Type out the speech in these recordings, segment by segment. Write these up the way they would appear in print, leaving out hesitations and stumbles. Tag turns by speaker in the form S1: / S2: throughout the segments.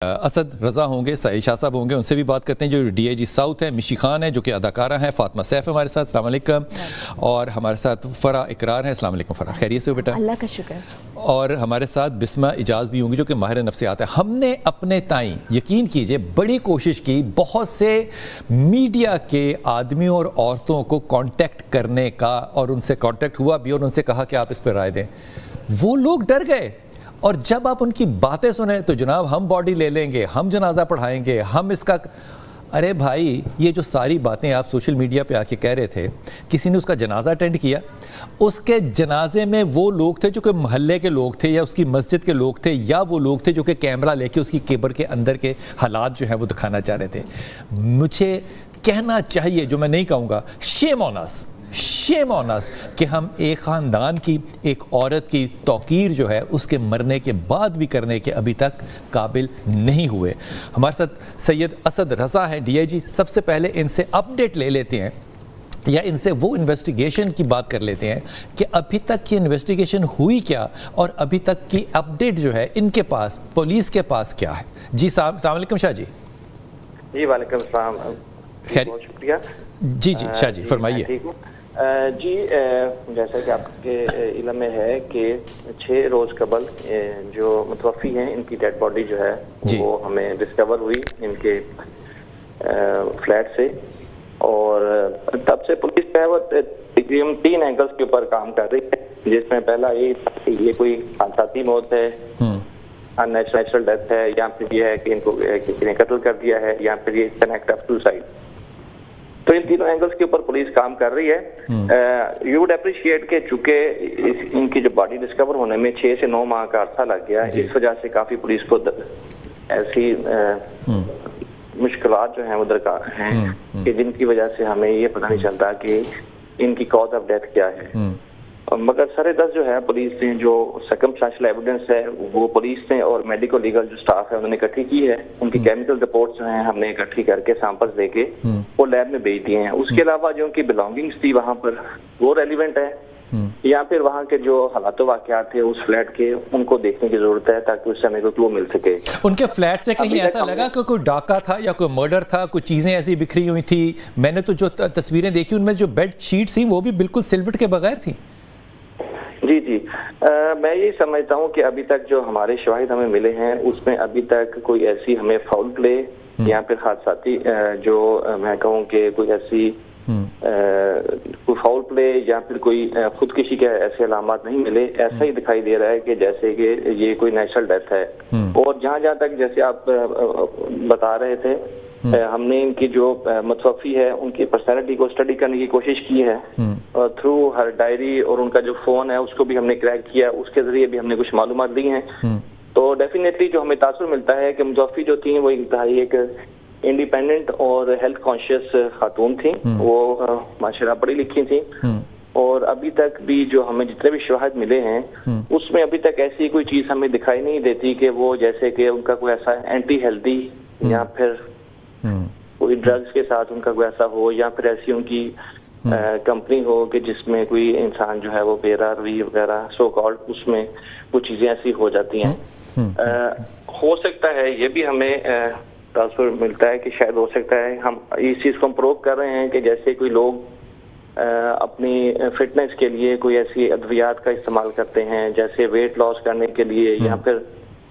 S1: اسد رضا ہوں گے، سعید شاہ صاحب ہوں گے، ان سے بھی بات کرتے ہیں جو DIG ساؤتھ ہیں، مشی خان ہیں جو کہ اداکارہ ہیں، فاطمہ سیف ہمارے ساتھ، السلام علیکم، اور ہمارے ساتھ فرح اقرار ہیں، السلام علیکم فرح، خیریت سے ہو بیٹا؟
S2: اللہ کا شکر۔
S1: اور ہمارے ساتھ بسمہ اجاز بھی ہوں گی جو کہ ماہر نفسیات ہیں۔ ہم نے اپنے تائیں یقین کیجئے بڑی کوشش کی بہت سے میڈیا کے آدمیوں اور عورتوں کو کانٹیکٹ کرنے کا، اور ان سے کانٹیکٹ ہوا بھی اور ان سے کہا کہ آپ اس پہ رائے دیں، وہ لوگ ڈر گئے۔ اور جب آپ ان کی باتیں سنیں تو جناب ہم باڈی لے لیں گے، ہم جنازہ پڑھائیں گے، ہم اس کا، ارے بھائی یہ جو ساری باتیں آپ سوشل میڈیا پہ آ کے کہہ رہے تھے، کسی نے اس کا جنازہ اٹینڈ کیا؟ اس کے جنازے میں وہ لوگ تھے جو کہ محلے کے لوگ تھے یا اس کی مسجد کے لوگ تھے، یا وہ لوگ تھے جو کہ کیمرہ لے کے اس کی قبر کے اندر کے حالات جو ہیں وہ دکھانا چاہ رہے تھے۔ مجھے کہنا چاہیے، جو میں نہیں کہوں گا، شیم آن اس، شیم آن اس، کہ ہم ایک خاندان کی ایک عورت کی توقیر جو ہے اس کے مرنے کے بعد بھی کرنے کے ابھی تک قابل نہیں ہوئے۔ ہمارے ساتھ سید اسد رضا ہیں DIG۔ سب سے پہلے ان سے اپڈیٹ لے لیتے ہیں یا ان سے وہ انویسٹیگیشن کی بات کر لیتے ہیں کہ ابھی تک کی انویسٹیگیشن ہوئی کیا اور ابھی تک کی اپڈیٹ جو ہے ان کے پاس، پولیس کے پاس کیا ہے۔ جی السلام علیکم شاہ جی۔
S3: جی وعلیکم السلام، بہت شکریہ۔
S1: جی شاہ جی فرمائیے۔
S3: ٹھیک ہوں جی، جیسا کہ آپ کے علم میں ہے کہ 6 روز قبل جو متوفی ہیں ان کی ڈیڈ باڈی جو ہے وہ ہمیں ڈسکور ہوئی ان کے فلیٹ سے، اور تب سے پولیس جو ہے وہ تقریباً 3 اینگلز کے اوپر کام کر رہی ہے، جس میں پہلا یہ کوئی حادثاتی موت ہے، ان نیچرل ڈیتھ ہے، یا پھر یہ ہے کہ ان کو کسی نے قتل کر دیا ہے، یا پھر یہ این ایکٹ آف سوسائڈ۔ تو ان تینوں اینگلز کے اوپر پولیس کام کر رہی ہے۔ یو وڈ اپریشیٹ کہ چونکہ ان کی جو باڈی ڈسکور ہونے میں 6 سے 9 ماہ کا عرصہ لگ گیا، اس وجہ سے کافی پولیس کو ایسی مشکلات جو ہیں وہ درکار ہیں کہ جن کی وجہ سے ہمیں یہ پتہ نہیں چلتا کہ ان کی کاز آف ڈیتھ کیا ہے۔ مگر سر دست جو ہے پولیس نے جو سرکمسٹانشل ایویڈنس ہے وہ پولیس نے اور میڈیکل لیگل جو سٹاف ہے انہوں نے اکٹھی کی ہے، ان کی کیمیکل رپورٹس جو ہیں ہم نے اکٹھی کر کے سیمپلز لے کے وہ لیب میں بھیج دیے ہیں۔ اس کے علاوہ جو ان کی بلانگنگز تھی وہاں پر وہ ریلیونٹ ہے، یا پھر وہاں کے جو حالات و واقعات تھے اس فلیٹ کے ان کو دیکھنے کی ضرورت ہے تاکہ اس سے ہمیں کوئی کلو مل سکے۔
S1: ان کے فلیٹ سے کہیں ایسا لگا کہ کوئی ڈاکہ تھا یا کوئی مرڈر تھا، کوئی چیزیں ایسی بکھری ہوئی تھی؟ میں نے تو جو تصویریں دیکھی ان میں جو بیڈ شیٹ تھی وہ بھی بالکل سلوٹ کے بغیر تھی۔
S3: جی میں یہ سمجھتا ہوں کہ ابھی تک جو ہمارے شواہد ہمیں ملے ہیں اس میں ابھی تک کوئی ایسی ہمیں فاؤل پلے یا پھر حادثاتی جو میں کہوں کہ کوئی ایسی کوئی فاؤل پلے یا پھر کوئی خودکشی کے ایسے علامات نہیں ملے۔ ایسا ہی دکھائی دے رہا ہے کہ جیسے کہ یہ کوئی نیچرل ڈیتھ ہے، اور جہاں تک جیسے آپ بتا رہے تھے ہم نے ان کی جو متوفی ہے ان کی پرسنالٹی کو اسٹڈی کرنے کی کوشش کی ہے، اور تھرو ہر ڈائری اور ان کا جو فون ہے اس کو بھی ہم نے کریک کیا، اس کے ذریعے بھی ہم نے کچھ معلومات دی ہیں۔ تو ڈیفینیٹلی جو ہمیں تاثر ملتا ہے کہ متوفی جو تھیں وہ انتہائی ایک انڈیپینڈنٹ اور ہیلتھ کانشیس خاتون تھیں، وہ ماشاءاللہ پڑھی لکھی تھیں، اور ابھی تک بھی جو ہمیں جتنے بھی شواہد ملے ہیں اس میں ابھی تک ایسی کوئی چیز ہمیں دکھائی نہیں دیتی کہ وہ جیسے کہ ان کا کوئی ایسا اینٹی ہیلتھی یا پھر کوئی ڈرگز کے ساتھ ان کا کوئی ایسا ہو، یا پھر ایسی ان کی کمپنی ہو کہ جس میں کوئی انسان جو ہے وہ بے روی وغیرہ سو کالڈ اس میں کچھ چیزیں ایسی ہو جاتی ہیں۔ ہو سکتا ہے یہ بھی ہمیں تاثر ملتا ہے کہ شاید ہو سکتا ہے ہم اس چیز کو ہم پروو کر رہے ہیں کہ جیسے کوئی لوگ اپنی فٹنس کے لیے کوئی ایسی ادویات کا استعمال کرتے ہیں جیسے ویٹ لاس کرنے کے لیے یا پھر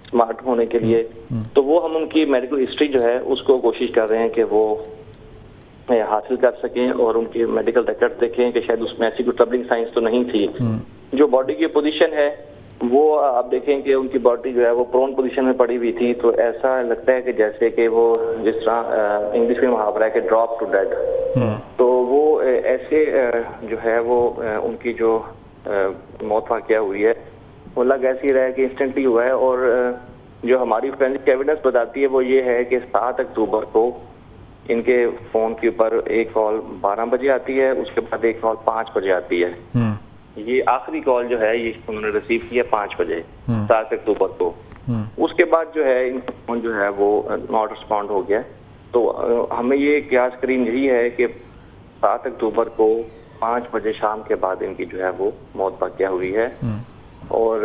S3: اسمارٹ ہونے کے لیے، تو وہ ہم ان کی میڈیکل ہسٹری جو ہے اس کو کوشش کر رہے ہیں کہ وہ حاصل کر سکیں اور ان کی میڈیکل ریکارڈ دیکھیں کہ شاید اس میں ایسی کوئی ٹربلنگ سائنس تو نہیں تھی۔ جو باڈی کی پوزیشن ہے وہ آپ دیکھیں کہ ان کی باڈی جو ہے وہ پرون پوزیشن میں پڑی ہوئی تھی، تو ایسا لگتا ہے کہ جیسے کہ وہ جس طرح انگلش میں محاورہ ہے کہ ڈراپ ٹو ڈیڈ، تو وہ ایسے جو ہے وہ ان کی جو موت واقعہ ہوئی ہے وہ لگ ایسی رہا ہے کہ انسٹنٹلی ہوا ہے۔ اور جو ہماری فورینسک ایویڈنس بتاتی ہے وہ یہ ہے کہ 7 اکتوبر کو ان کے فون کے اوپر ایک کال 12 بجے آتی ہے، اس کے بعد ایک کال 5 بجے آتی ہے۔ یہ آخری کال جو ہے یہ انہوں نے ریسیو کی ہے 5 بجے 7 اکتوبر کو۔ اس کے بعد جو ہے ان کا فون جو ہے وہ ناٹ رسپونڈ ہو گیا۔ تو ہمیں یہ قیاس کریم یہی ہے کہ 7 اکتوبر کو 5 بجے شام کے بعد ان کی جو ہے وہ موت واقعہ ہوئی ہے، اور